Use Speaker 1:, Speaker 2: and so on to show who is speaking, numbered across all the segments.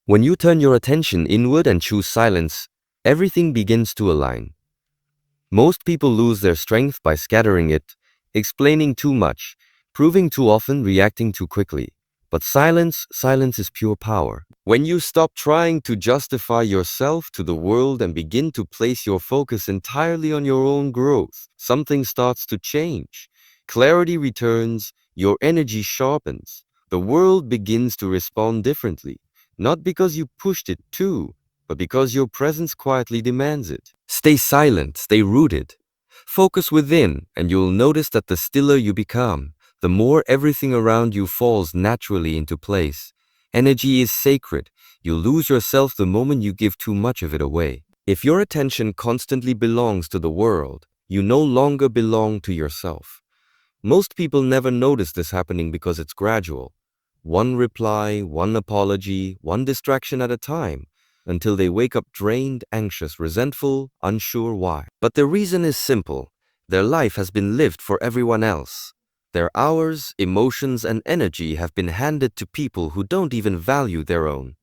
Speaker 1: When you turn your attention inward and choose silence, everything begins to align. Most people lose their strength by scattering it, explaining too much, proving too often, reacting too quickly. But silence is pure power. When you stop trying to justify yourself to the world and begin to place your focus entirely on your own growth, something starts to change. Clarity returns, your energy sharpens. The world begins to respond differently, not because you pushed it to, but because your presence quietly demands it. Stay silent, stay rooted. Focus within, and you'll notice that the stiller you become, the more everything around you falls naturally into place. Energy is sacred. You lose yourself the moment you give too much of it away. If your attention constantly belongs to the world, you no longer belong to yourself. Most people never notice this happening because it's gradual. One reply, one apology, one distraction at a time, until they wake up drained, anxious, resentful, unsure why. But the reason is simple. Their life has been lived for everyone else. Their hours, emotions, and energy have been handed to people who don't even value their own.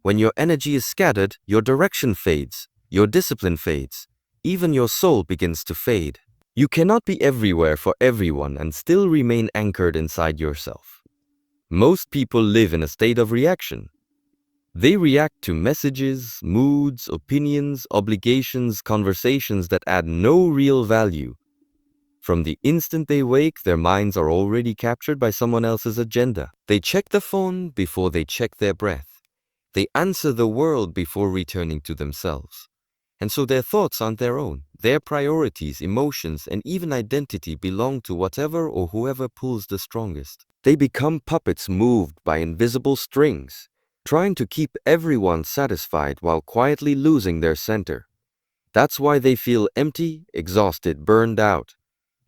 Speaker 1: When your energy is scattered, your direction fades, your discipline fades, even your soul begins to fade. You cannot be everywhere for everyone and still remain anchored inside yourself. Most people live in a state of reaction. They react to messages, moods, opinions, obligations, conversations that add no real value. From the instant they wake, their minds are already captured by someone else's agenda. They check the phone before they check their breath. They answer the world before returning to themselves. And so their thoughts aren't their own. Their priorities, emotions, and even identity belong to whatever or whoever pulls the strongest. They become puppets moved by invisible strings, trying to keep everyone satisfied while quietly losing their center. That's why they feel empty, exhausted, burned out.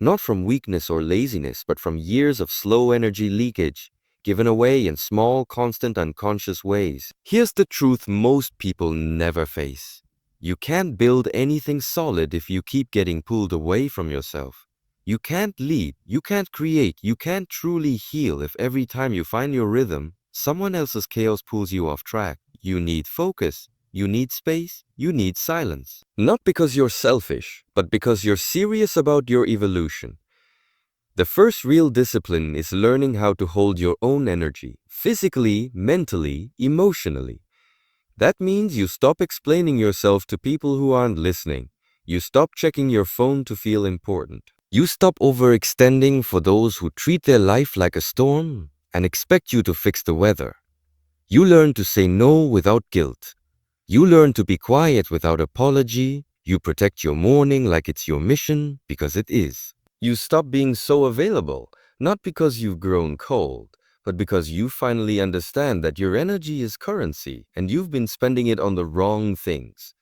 Speaker 1: Not from weakness or laziness, but from years of slow energy leakage, given away in small, constant, unconscious ways. Here's the truth most people never face. You can't build anything solid if you keep getting pulled away from yourself. You can't lead, you can't create, you can't truly heal if every time you find your rhythm, someone else's chaos pulls you off track. You need focus. You need space, you need silence. Not because you're selfish, but because you're serious about your evolution. The first real discipline is learning how to hold your own energy, physically, mentally, emotionally. That means you stop explaining yourself to people who aren't listening. You stop checking your phone to feel important. You stop overextending for those who treat their life like a storm and expect you to fix the weather. You learn to say no without guilt. You learn to be quiet without apology. You protect your morning like it's your mission, because it is. You stop being so available, not because you've grown cold, but because you finally understand that your energy is currency and you've been spending it on the wrong things.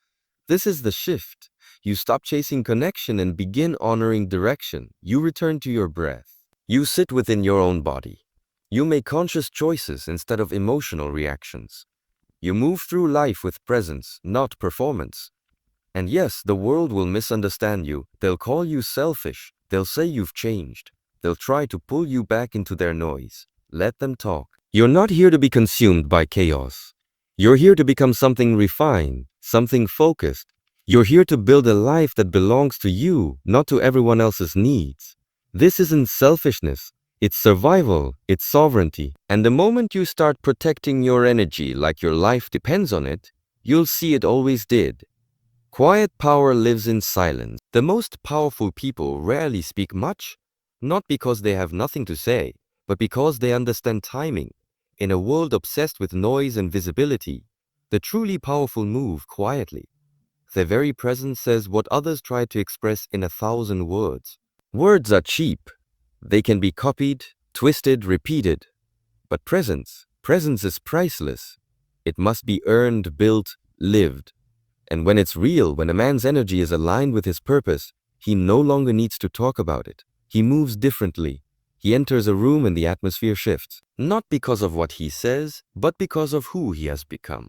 Speaker 1: This is the shift. You stop chasing connection and begin honoring direction. You return to your breath. You sit within your own body. You make conscious choices instead of emotional reactions. You move through life with presence, not performance. And yes, the world will misunderstand you. They'll call you selfish. They'll say you've changed. They'll try to pull you back into their noise. Let them talk. You're not here to be consumed by chaos. You're here to become something refined, something focused. You're here to build a life that belongs to you, not to everyone else's needs. This isn't selfishness. It's survival, it's sovereignty. And the moment you start protecting your energy like your life depends on it, you'll see it always did. Quiet power lives in silence. The most powerful people rarely speak much, not because they have nothing to say, but because they understand timing. In a world obsessed with noise and visibility, the truly powerful move quietly. Their very presence says what others try to express in 1,000 words. Words are cheap. They can be copied, twisted, repeated. But presence is priceless. It must be earned, built, lived. And when it's real, when a man's energy is aligned with his purpose, he no longer needs to talk about it. He moves differently. He enters a room and the atmosphere shifts. Not because of what he says, but because of who he has become.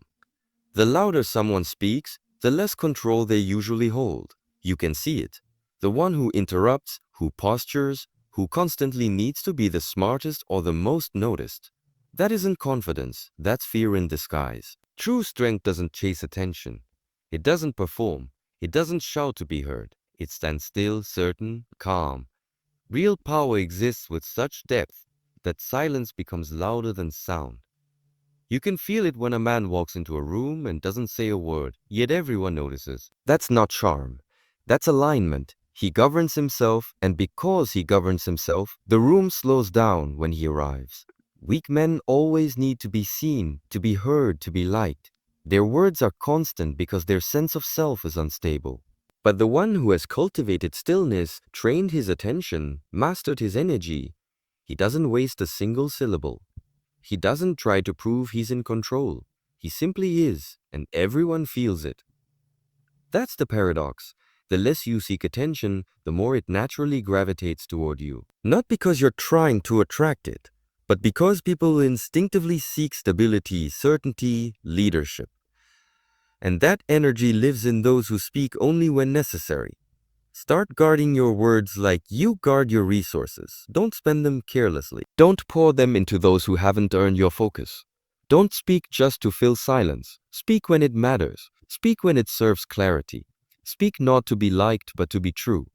Speaker 1: The louder someone speaks, the less control they usually hold. You can see it. The one who interrupts, who postures, who constantly needs to be the smartest or the most noticed. That isn't confidence, that's fear in disguise. True strength doesn't chase attention. It doesn't perform. It doesn't shout to be heard. It stands still, certain, calm. Real power exists with such depth that silence becomes louder than sound. You can feel it when a man walks into a room and doesn't say a word, yet everyone notices. That's not charm. That's alignment. He governs himself, and because he governs himself, the room slows down when he arrives. Weak men always need to be seen, to be heard, to be liked. Their words are constant because their sense of self is unstable. But the one who has cultivated stillness, trained his attention, mastered his energy, he doesn't waste a single syllable. He doesn't try to prove he's in control. He simply is, and everyone feels it. That's the paradox. The less you seek attention, the more it naturally gravitates toward you. Not because you're trying to attract it, but because people instinctively seek stability, certainty, leadership. And that energy lives in those who speak only when necessary. Start guarding your words like you guard your resources. Don't spend them carelessly. Don't pour them into those who haven't earned your focus. Don't speak just to fill silence. Speak when it matters. Speak when it serves clarity. Speak not to be liked, but to be true.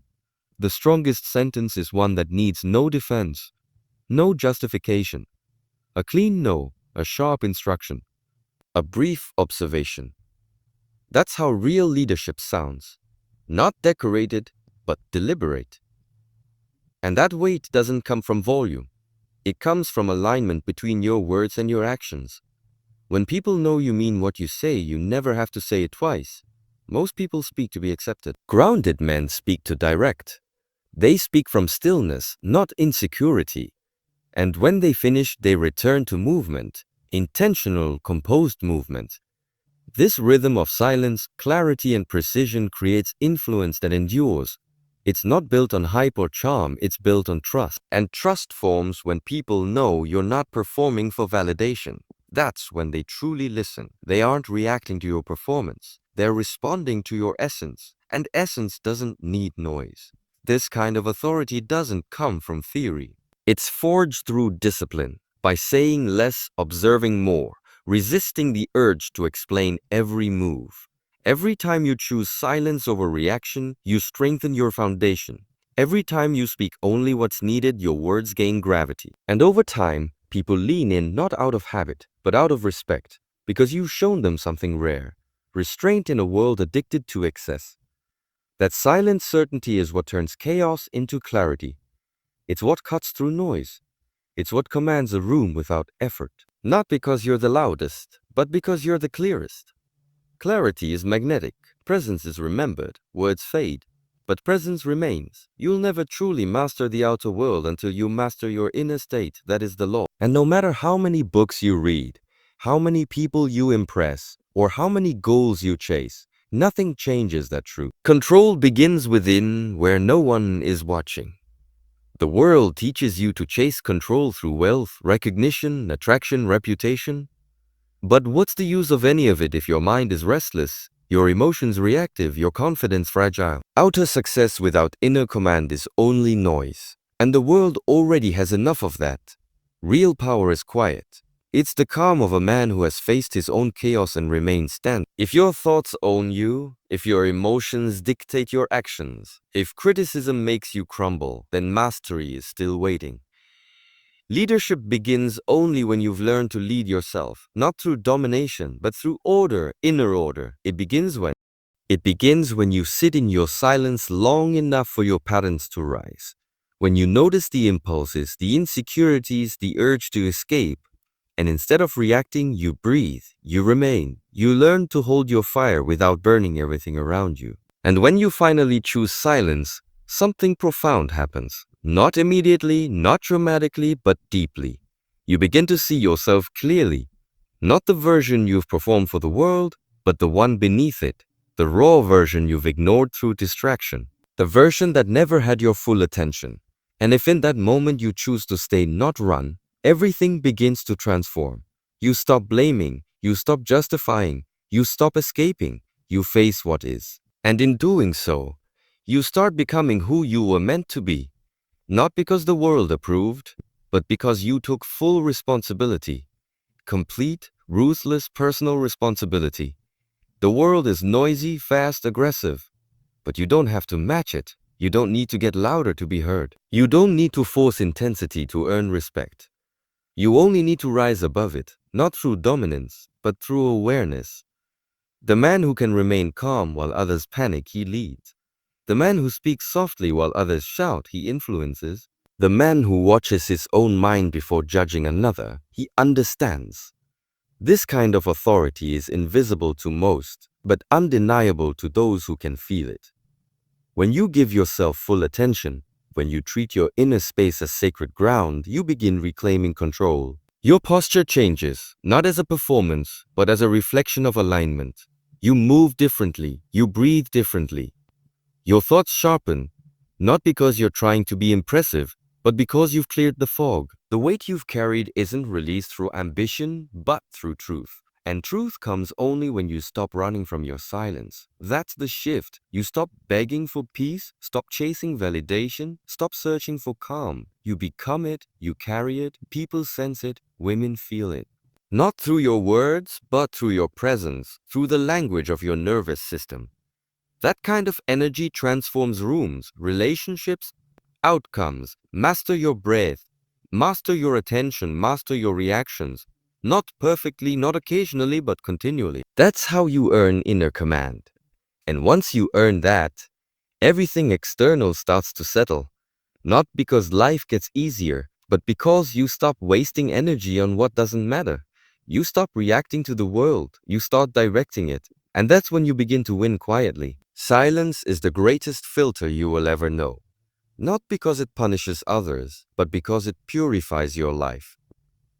Speaker 1: The strongest sentence is one that needs no defense, no justification. A clean no, a sharp instruction, a brief observation. That's how real leadership sounds. Not decorated, but deliberate. And that weight doesn't come from volume. It comes from alignment between your words and your actions. When people know you mean what you say, you never have to say it twice. Most people speak to be accepted. Grounded men speak to direct. They speak from stillness, not insecurity. And when they finish, they return to movement, intentional, composed movement. This rhythm of silence, clarity, and precision creates influence that endures. It's not built on hype or charm, it's built on trust. And trust forms when people know you're not performing for validation. That's when they truly listen. They aren't reacting to your performance. They're responding to your essence. And essence doesn't need noise. This kind of authority doesn't come from theory. It's forged through discipline, by saying less, observing more, resisting the urge to explain every move. Every time you choose silence over reaction, you strengthen your foundation. Every time you speak only what's needed, your words gain gravity. And over time, people lean in not out of habit, but out of respect, because you've shown them something rare: restraint in a world addicted to excess. That silent certainty is what turns chaos into clarity. It's what cuts through noise. It's what commands a room without effort. Not because you're the loudest, but because you're the clearest. Clarity is magnetic. Presence is remembered. Words fade. But presence remains. You'll never truly master the outer world until you master your inner state. That is the law. And no matter how many books you read, how many people you impress, or how many goals you chase, nothing changes that truth. Control begins within, where no one is watching. The world teaches you to chase control through wealth, recognition, attraction, reputation. But what's the use of any of it if your mind is restless, your emotions reactive, your confidence fragile? Outer success without inner command is only noise. And the world already has enough of that. Real power is quiet. It's the calm of a man who has faced his own chaos and remained standing. If your thoughts own you, if your emotions dictate your actions, if criticism makes you crumble, then mastery is still waiting. Leadership begins only when you've learned to lead yourself, not through domination, but through order, inner order. It begins when you sit in your silence long enough for your patterns to rise. When you notice the impulses, the insecurities, the urge to escape, and instead of reacting, you breathe, you remain, you learn to hold your fire without burning everything around you. And when you finally choose silence, something profound happens. Not immediately, not dramatically, but deeply. You begin to see yourself clearly. Not the version you've performed for the world, but the one beneath it. The raw version you've ignored through distraction. The version that never had your full attention. And if in that moment you choose to stay, not run, everything begins to transform. You stop blaming, you stop justifying, you stop escaping, you face what is. And in doing so, you start becoming who you were meant to be. Not because the world approved, but because you took full responsibility. complete, ruthless personal responsibility. The world is noisy, fast, aggressive, but you don't have to match it. You don't need to get louder to be heard. You don't need to force intensity to earn respect. You only need to rise above it, not through dominance, but through awareness. The man who can remain calm while others panic, he leads. The man who speaks softly while others shout, he influences. The man who watches his own mind before judging another, he understands. This kind of authority is invisible to most, but undeniable to those who can feel it. When you give yourself full attention, when you treat your inner space as sacred ground, you begin reclaiming control. Your posture changes, not as a performance, but as a reflection of alignment. You move differently, you breathe differently. Your thoughts sharpen, not because you're trying to be impressive, but because you've cleared the fog. The weight you've carried isn't released through ambition, but through truth. And truth comes only when you stop running from your silence. That's the shift. You stop begging for peace, stop chasing validation, stop searching for calm. You become it, you carry it, people sense it, women feel it. Not through your words, but through your presence, through the language of your nervous system. That kind of energy transforms rooms, relationships, outcomes. Master your breath, master your attention, master your reactions. Not perfectly, not occasionally, but continually. That's how you earn inner command. And once you earn that, everything external starts to settle. Not because life gets easier, but because you stop wasting energy on what doesn't matter. You stop reacting to the world, you start directing it. And that's when you begin to win quietly. Silence is the greatest filter you will ever know. Not because it punishes others, but because it purifies your life.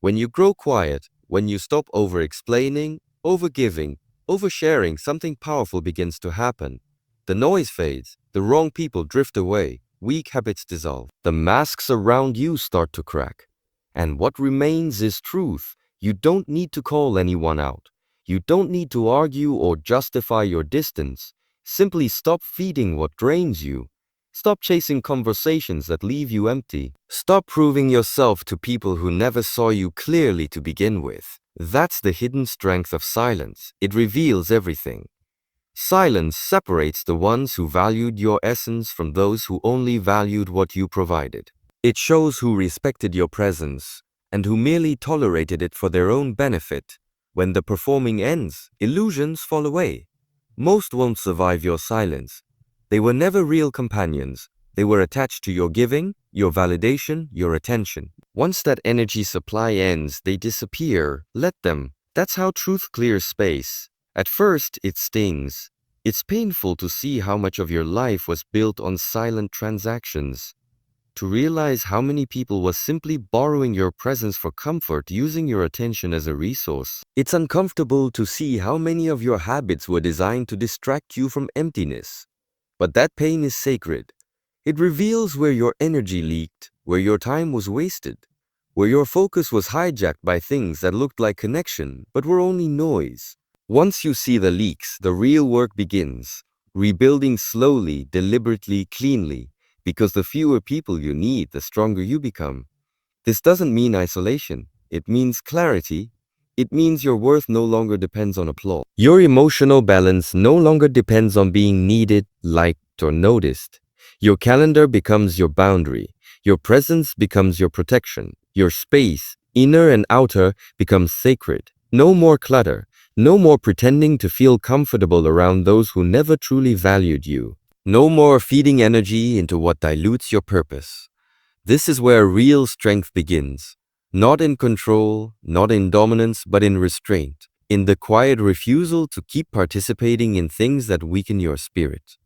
Speaker 1: When you grow quiet, when you stop over-explaining, over-giving, over-sharing, something powerful begins to happen. The noise fades, the wrong people drift away, weak habits dissolve. The masks around you start to crack. And what remains is truth. You don't need to call anyone out. You don't need to argue or justify your distance. Simply stop feeding what drains you. Stop chasing conversations that leave you empty. Stop proving yourself to people who never saw you clearly to begin with. That's the hidden strength of silence. It reveals everything. Silence separates the ones who valued your essence from those who only valued what you provided. It shows who respected your presence and who merely tolerated it for their own benefit. When the performing ends, illusions fall away. Most won't survive your silence. They were never real companions. They were attached to your giving, your validation, your attention. Once that energy supply ends, they disappear. Let them. That's how truth clears space. At first, it stings. It's painful to see how much of your life was built on silent transactions. To realize how many people were simply borrowing your presence for comfort, using your attention as a resource. It's uncomfortable to see how many of your habits were designed to distract you from emptiness. But that pain is sacred. It reveals where your energy leaked, where your time was wasted, where your focus was hijacked by things that looked like connection but were only noise. Once you see the leaks, the real work begins, rebuilding slowly, deliberately, cleanly, because the fewer people you need, the stronger you become. This doesn't mean isolation. It means clarity. It means your worth no longer depends on applause. Your emotional balance no longer depends on being needed, liked, or noticed. Your calendar becomes your boundary. Your presence becomes your protection. Your space, inner and outer, becomes sacred. No more clutter. No more pretending to feel comfortable around those who never truly valued you. No more feeding energy into what dilutes your purpose. This is where real strength begins. Not in control, not in dominance, but in restraint. In the quiet refusal to keep participating in things that weaken your spirit.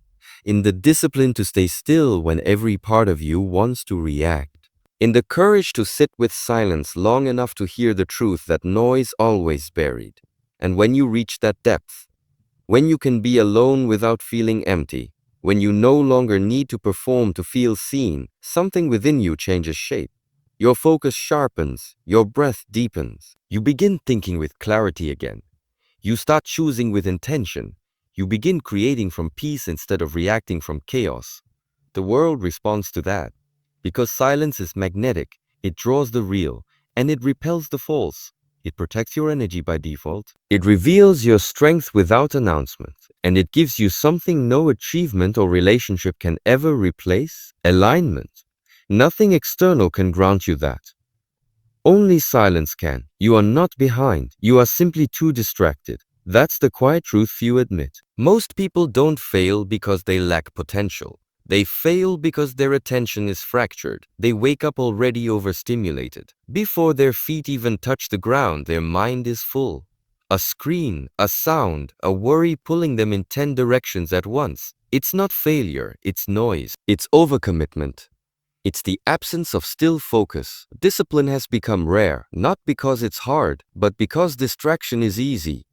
Speaker 1: In the discipline to stay still when every part of you wants to react. In the courage to sit with silence long enough to hear the truth that noise always buried. And when you reach that depth, when you can be alone without feeling empty, when you no longer need to perform to feel seen, something within you changes shape. Your focus sharpens, your breath deepens. You begin thinking with clarity again. You start choosing with intention. You begin creating from peace instead of reacting from chaos. The world responds to that. Because silence is magnetic, it draws the real, and it repels the false. It protects your energy by default. It reveals your strength without announcement. And it gives you something no achievement or relationship can ever replace: alignment. Nothing external can grant you that. Only silence can. You are not behind. You are simply too distracted. That's the quiet truth few admit. Most people don't fail because they lack potential. They fail because their attention is fractured. They wake up already overstimulated. Before their feet even touch the ground, their mind is full. A screen, a sound, a worry pulling them in 10 directions at once. It's not failure, it's noise. It's overcommitment. It's the absence of still focus. Discipline has become rare, not because it's hard, but because distraction is easy.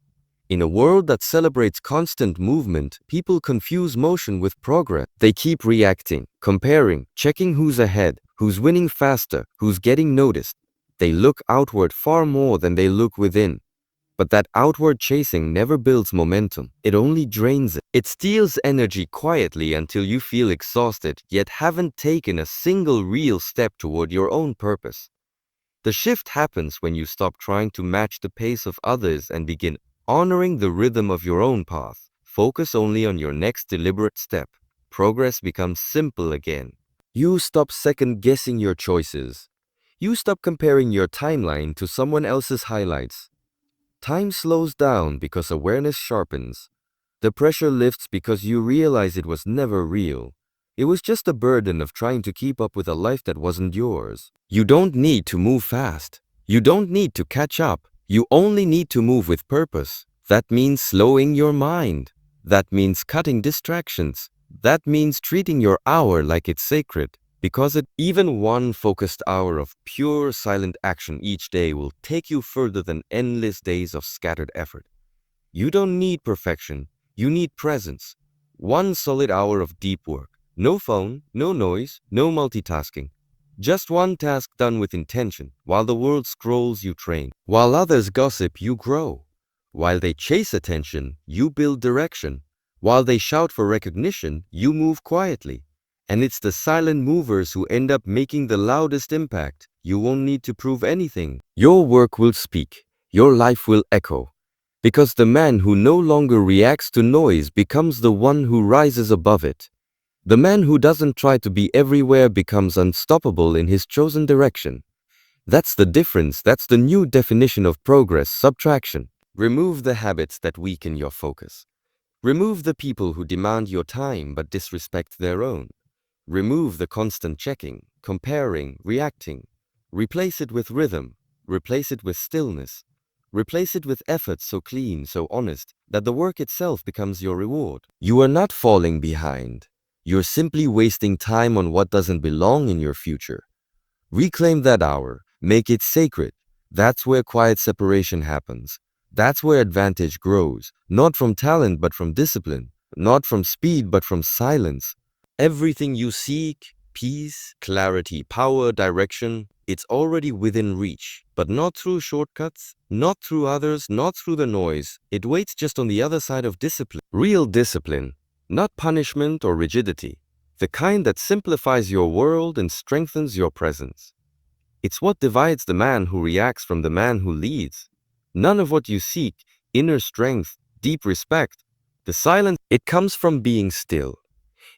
Speaker 1: In a world that celebrates constant movement, people confuse motion with progress. They keep reacting, comparing, checking who's ahead, who's winning faster, who's getting noticed. They look outward far more than they look within. But that outward chasing never builds momentum. It only drains it. It steals energy quietly until you feel exhausted, yet haven't taken a single real step toward your own purpose. The shift happens when you stop trying to match the pace of others and begin honoring the rhythm of your own path. Focus only on your next deliberate step. Progress becomes simple again. You stop second-guessing your choices. You stop comparing your timeline to someone else's highlights. Time slows down because awareness sharpens. The pressure lifts because you realize it was never real. It was just a burden of trying to keep up with a life that wasn't yours. You don't need to move fast. You don't need to catch up. You only need to move with purpose. That means slowing your mind. That means cutting distractions. That means treating your hour like it's sacred. Because even one focused hour of pure silent action each day will take you further than endless days of scattered effort. You don't need perfection. You need presence. One solid hour of deep work. No phone, no noise, no multitasking. Just one task done with intention. While the world scrolls, you train. While others gossip, you grow. While they chase attention, you build direction. While they shout for recognition, you move quietly. And it's the silent movers who end up making the loudest impact. You won't need to prove anything. Your work will speak. Your life will echo. Because the man who no longer reacts to noise becomes the one who rises above it. The man who doesn't try to be everywhere becomes unstoppable in his chosen direction. That's the difference. That's the new definition of progress: subtraction. Remove the habits that weaken your focus. Remove the people who demand your time but disrespect their own. Remove the constant checking, comparing, reacting. Replace it with rhythm. Replace it with stillness. Replace it with effort so clean, so honest, that the work itself becomes your reward. You are not falling behind. You're simply wasting time on what doesn't belong in your future. Reclaim that hour. Make it sacred. That's where quiet separation happens. That's where advantage grows. Not from talent, but from discipline. Not from speed, but from silence. Everything you seek, peace, clarity, power, direction, it's already within reach. But not through shortcuts, not through others, not through the noise. It waits just on the other side of discipline. Real discipline, not punishment or rigidity. The kind that simplifies your world and strengthens your presence. It's what divides the man who reacts from the man who leads. None of what you seek, inner strength, deep respect, the silence, it comes from being still.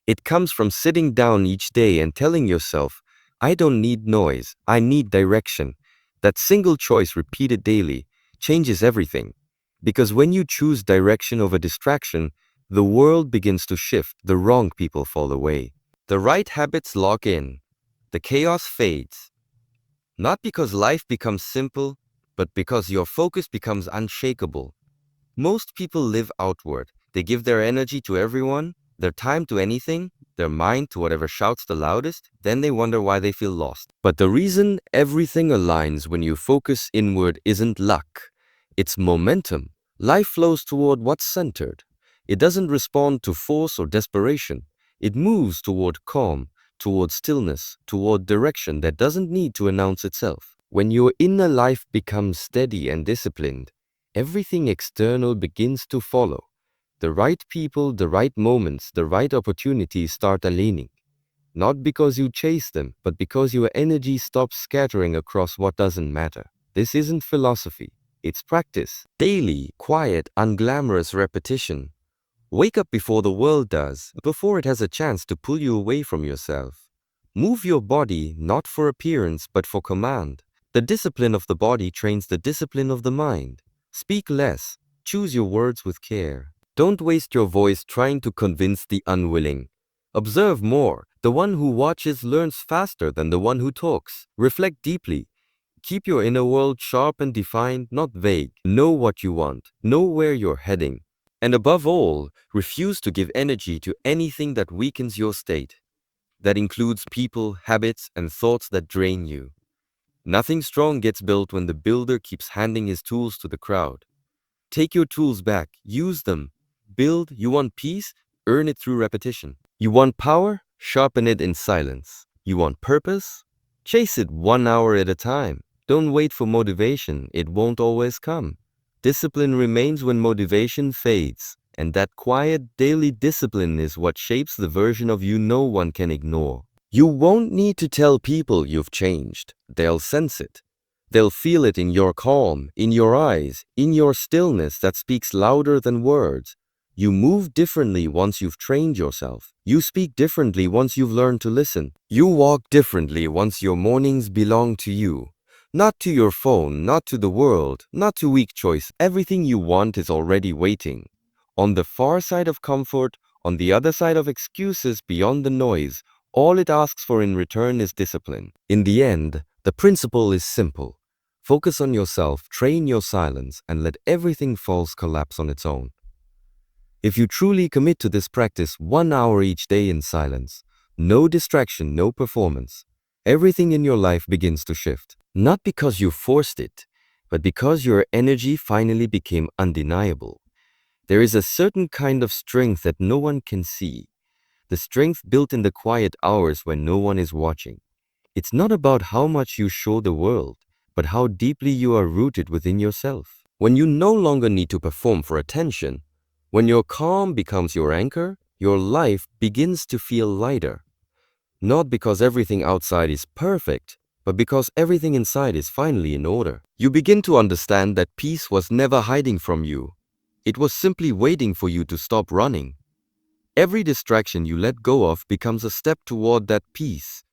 Speaker 1: It comes from sitting down each day and telling yourself, I don't need noise, I need direction. That single choice repeated daily changes everything. Because when you choose direction over distraction, the world begins to shift, the wrong people fall away. The right habits lock in. The chaos fades. Not because life becomes simple, but because your focus becomes unshakable. Most people live outward. They give their energy to everyone, their time to anything, their mind to whatever shouts the loudest, then they wonder why they feel lost. But the reason everything aligns when you focus inward isn't luck. It's momentum. Life flows toward what's centered. It doesn't respond to force or desperation. It moves toward calm, toward stillness, toward direction that doesn't need to announce itself. When your inner life becomes steady and disciplined, everything external begins to follow. The right people, the right moments, the right opportunities start aligning. Not because you chase them, but because your energy stops scattering across what doesn't matter. This isn't philosophy. It's practice. Daily, quiet, unglamorous repetition. Wake up before the world does, before it has a chance to pull you away from yourself. Move your body, not for appearance, but for command. The discipline of the body trains the discipline of the mind. Speak less. Choose your words with care. Don't waste your voice trying to convince the unwilling. Observe more. The one who watches learns faster than the one who talks. Reflect deeply. Keep your inner world sharp and defined, not vague. Know what you want. Know where you're heading. And above all, refuse to give energy to anything that weakens your state. That includes people, habits, and thoughts that drain you. Nothing strong gets built when the builder keeps handing his tools to the crowd. Take your tools back, use them. Build. You want peace? Earn it through repetition. You want power? Sharpen it in silence. You want purpose? Chase it 1 hour at a time. Don't wait for motivation, it won't always come. Discipline remains when motivation fades, and that quiet daily discipline is what shapes the version of you no one can ignore. You won't need to tell people you've changed. They'll sense it. They'll feel it in your calm, in your eyes, in your stillness that speaks louder than words. You move differently once you've trained yourself. You speak differently once you've learned to listen. You walk differently once your mornings belong to you. Not to your phone, not to the world, not to weak choice. Everything you want is already waiting. On the far side of comfort, on the other side of excuses beyond the noise, all it asks for in return is discipline. In the end, the principle is simple. Focus on yourself, train your silence, and let everything false collapse on its own. If you truly commit to this practice 1 hour each day in silence, no distraction, no performance, everything in your life begins to shift. Not because you forced it, but because your energy finally became undeniable. There is a certain kind of strength that no one can see. The strength built in the quiet hours when no one is watching. It's not about how much you show the world, but how deeply you are rooted within yourself. When you no longer need to perform for attention, when your calm becomes your anchor, your life begins to feel lighter. Not because everything outside is perfect, but because everything inside is finally in order. You begin to understand that peace was never hiding from you. It was simply waiting for you to stop running. Every distraction you let go of becomes a step toward that peace.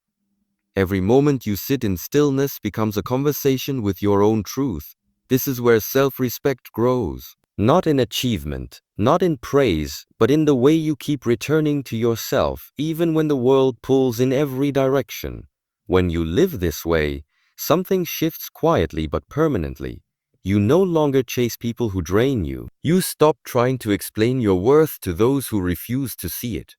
Speaker 1: Every moment you sit in stillness becomes a conversation with your own truth. This is where self-respect grows. Not in achievement, not in praise, but in the way you keep returning to yourself, even when the world pulls in every direction. When you live this way, something shifts quietly but permanently. You no longer chase people who drain you. You stop trying to explain your worth to those who refuse to see it.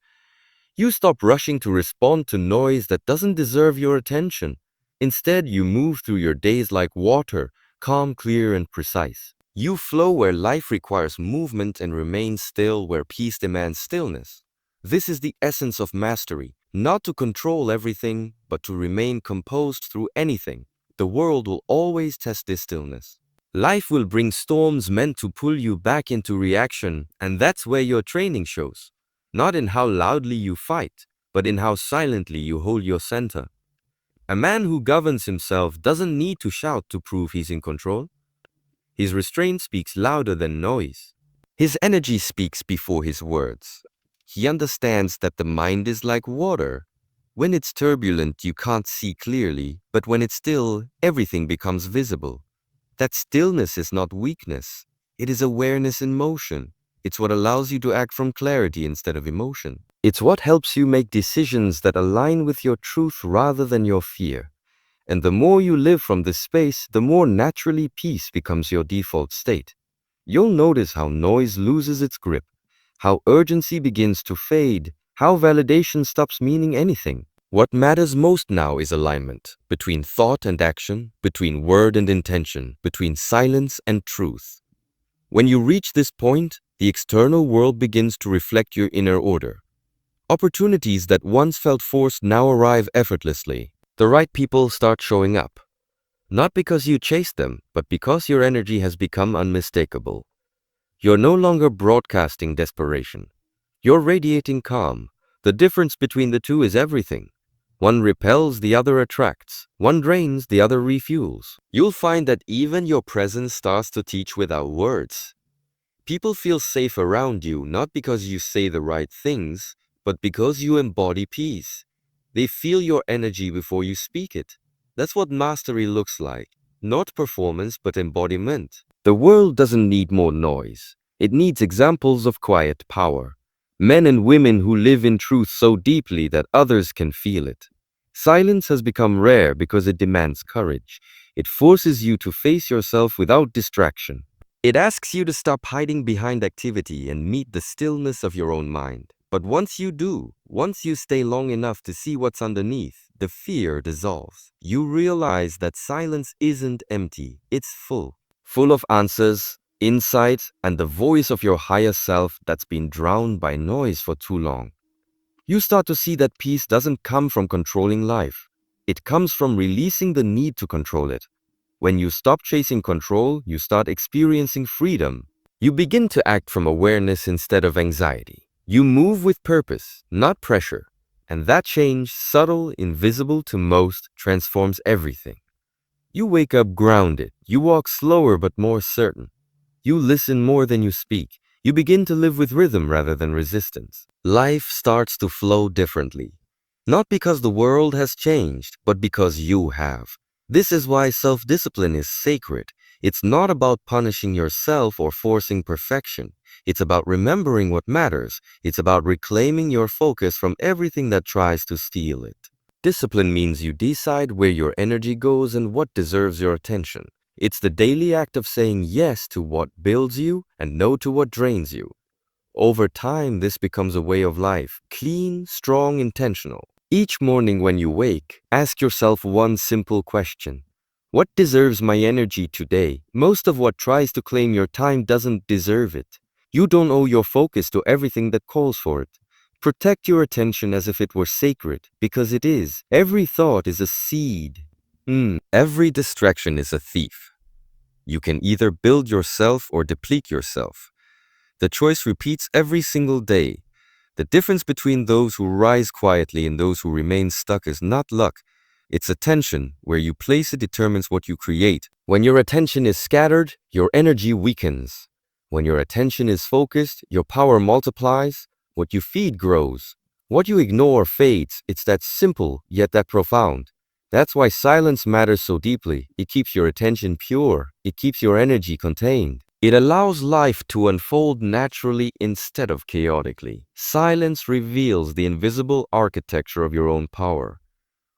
Speaker 1: You stop rushing to respond to noise that doesn't deserve your attention. Instead, you move through your days like water, calm, clear, and precise. You flow where life requires movement and remain still where peace demands stillness. This is the essence of mastery, not to control everything, but to remain composed through anything. The world will always test this stillness. Life will bring storms meant to pull you back into reaction, and that's where your training shows. Not in how loudly you fight, but in how silently you hold your center. A man who governs himself doesn't need to shout to prove he's in control. His restraint speaks louder than noise. His energy speaks before his words. He understands that the mind is like water. When it's turbulent, you can't see clearly, but when it's still, everything becomes visible. That stillness is not weakness. It is awareness in motion. It's what allows you to act from clarity instead of emotion. It's what helps you make decisions that align with your truth rather than your fear. And the more you live from this space, the more naturally peace becomes your default state. You'll notice how noise loses its grip, how urgency begins to fade, how validation stops meaning anything. What matters most now is alignment between thought and action, between word and intention, between silence and truth. When you reach this point, the external world begins to reflect your inner order. Opportunities that once felt forced now arrive effortlessly. The right people start showing up. Not because you chased them, but because your energy has become unmistakable. You're no longer broadcasting desperation. You're radiating calm. The difference between the two is everything. One repels, the other attracts. One drains, the other refuels. You'll find that even your presence starts to teach without words. People feel safe around you not because you say the right things, but because you embody peace. They feel your energy before you speak it. That's what mastery looks like. Not performance, but embodiment. The world doesn't need more noise. It needs examples of quiet power. Men and women who live in truth so deeply that others can feel it. Silence has become rare because it demands courage. It forces you to face yourself without distraction. It asks you to stop hiding behind activity and meet the stillness of your own mind. But once you do, once you stay long enough to see what's underneath, the fear dissolves. You realize that silence isn't empty, it's full. Full of answers, insight, and the voice of your higher self that's been drowned by noise for too long. You start to see that peace doesn't come from controlling life. It comes from releasing the need to control it. When you stop chasing control, you start experiencing freedom. You begin to act from awareness instead of anxiety. You move with purpose, not pressure. And that change, subtle, invisible to most, transforms everything. You wake up grounded. You walk slower but more certain. You listen more than you speak. You begin to live with rhythm rather than resistance. Life starts to flow differently. Not because the world has changed, but because you have. This is why self-discipline is sacred. It's not about punishing yourself or forcing perfection. It's about remembering what matters. It's about reclaiming your focus from everything that tries to steal it. Discipline means you decide where your energy goes and what deserves your attention. It's the daily act of saying yes to what builds you and no to what drains you. Over time, this becomes a way of life, clean, strong, intentional. Each morning when you wake, ask yourself one simple question. What deserves my energy today? Most of what tries to claim your time doesn't deserve it. You don't owe your focus to everything that calls for it. Protect your attention as if it were sacred, because it is. Every thought is a seed. Every distraction is a thief. You can either build yourself or deplete yourself. The choice repeats every single day. The difference between those who rise quietly and those who remain stuck is not luck. It's attention. Where you place it determines what you create. When your attention is scattered, your energy weakens. When your attention is focused, your power multiplies. What you feed grows. What you ignore fades. It's that simple, yet that profound. That's why silence matters so deeply. It keeps your attention pure. It keeps your energy contained. It allows life to unfold naturally instead of chaotically. Silence reveals the invisible architecture of your own power.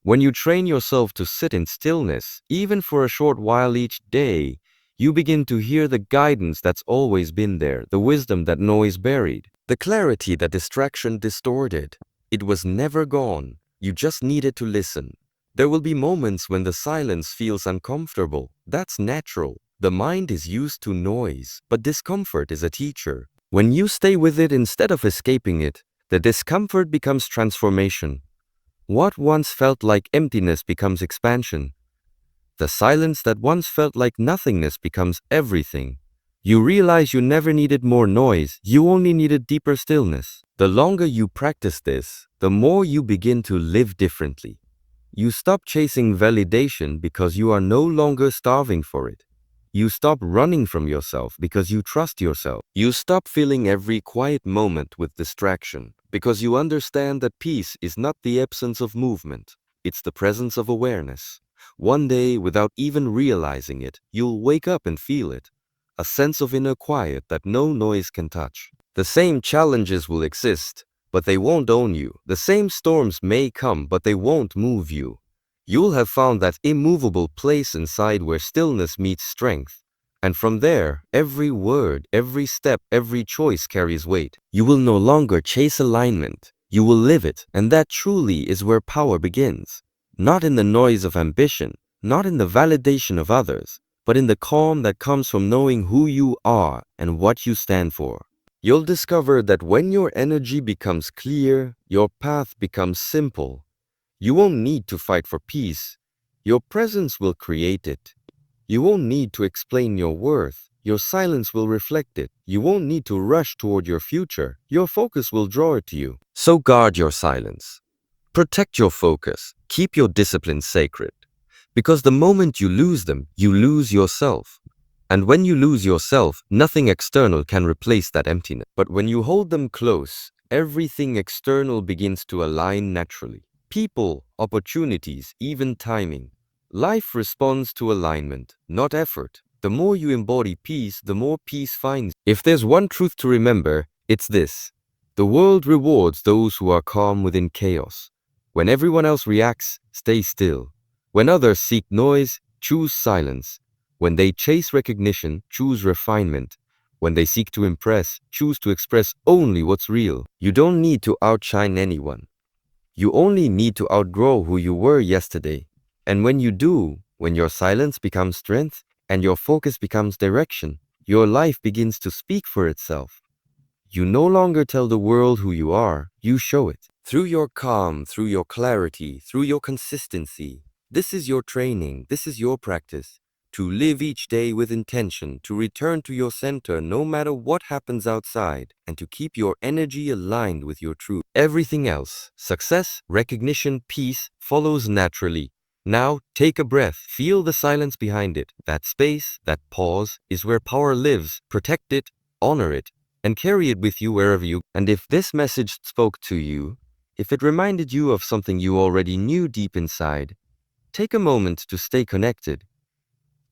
Speaker 1: When you train yourself to sit in stillness, even for a short while each day, you begin to hear the guidance that's always been there, the wisdom that noise buried, the clarity that distraction distorted. It was never gone. You just needed to listen. There will be moments when the silence feels uncomfortable. That's natural. The mind is used to noise, but discomfort is a teacher. When you stay with it instead of escaping it, the discomfort becomes transformation. What once felt like emptiness becomes expansion. The silence that once felt like nothingness becomes everything. You realize you never needed more noise, you only needed deeper stillness. The longer you practice this, the more you begin to live differently. You stop chasing validation because you are no longer starving for it. You stop running from yourself because you trust yourself. You stop filling every quiet moment with distraction because you understand that peace is not the absence of movement. It's the presence of awareness. One day, without even realizing it, you'll wake up and feel it. A sense of inner quiet that no noise can touch. The same challenges will exist, but they won't own you. The same storms may come, but they won't move you. You'll have found that immovable place inside where stillness meets strength. And from there, every word, every step, every choice carries weight. You will no longer chase alignment. You will live it, and that truly is where power begins. Not in the noise of ambition, not in the validation of others, but in the calm that comes from knowing who you are and what you stand for. You'll discover that when your energy becomes clear, your path becomes simple. You won't need to fight for peace. Your presence will create it. You won't need to explain your worth. Your silence will reflect it. You won't need to rush toward your future. Your focus will draw it to you. So guard your silence. Protect your focus. Keep your discipline sacred. Because the moment you lose them, you lose yourself. And when you lose yourself, nothing external can replace that emptiness. But when you hold them close, everything external begins to align naturally. People, opportunities, even timing. Life responds to alignment, not effort. The more you embody peace, the more peace finds. If there's one truth to remember, it's this. The world rewards those who are calm within chaos. When everyone else reacts, stay still. When others seek noise, choose silence. When they chase recognition, choose refinement. When they seek to impress, choose to express only what's real. You don't need to outshine anyone. You only need to outgrow who you were yesterday. And when you do, when your silence becomes strength and your focus becomes direction, your life begins to speak for itself. You no longer tell the world who you are, you show it. Through your calm, through your clarity, through your consistency. This is your training, this is your practice. To live each day with intention, to return to your center no matter what happens outside, and to keep your energy aligned with your truth. Everything else, success, recognition, peace, follows naturally. Now, take a breath, feel the silence behind it. That space, that pause, is where power lives. Protect it, honor it, and carry it with you wherever you go. And if this message spoke to you, if it reminded you of something you already knew deep inside, take a moment to stay connected.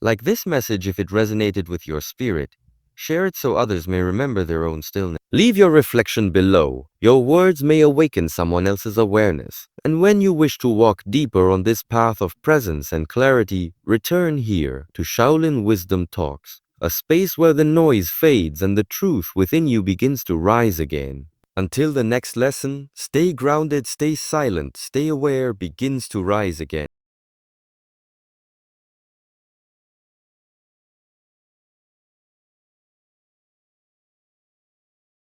Speaker 1: Like this message, if it resonated with your spirit, share it so others may remember their own stillness. Leave your reflection below. Your words may awaken someone else's awareness. And when you wish to walk deeper on this path of presence and clarity, return here to Shaolin Wisdom Talks, a space where the noise fades and the truth within you begins to rise again. Until the next lesson, stay grounded, stay silent, stay aware begins to rise again.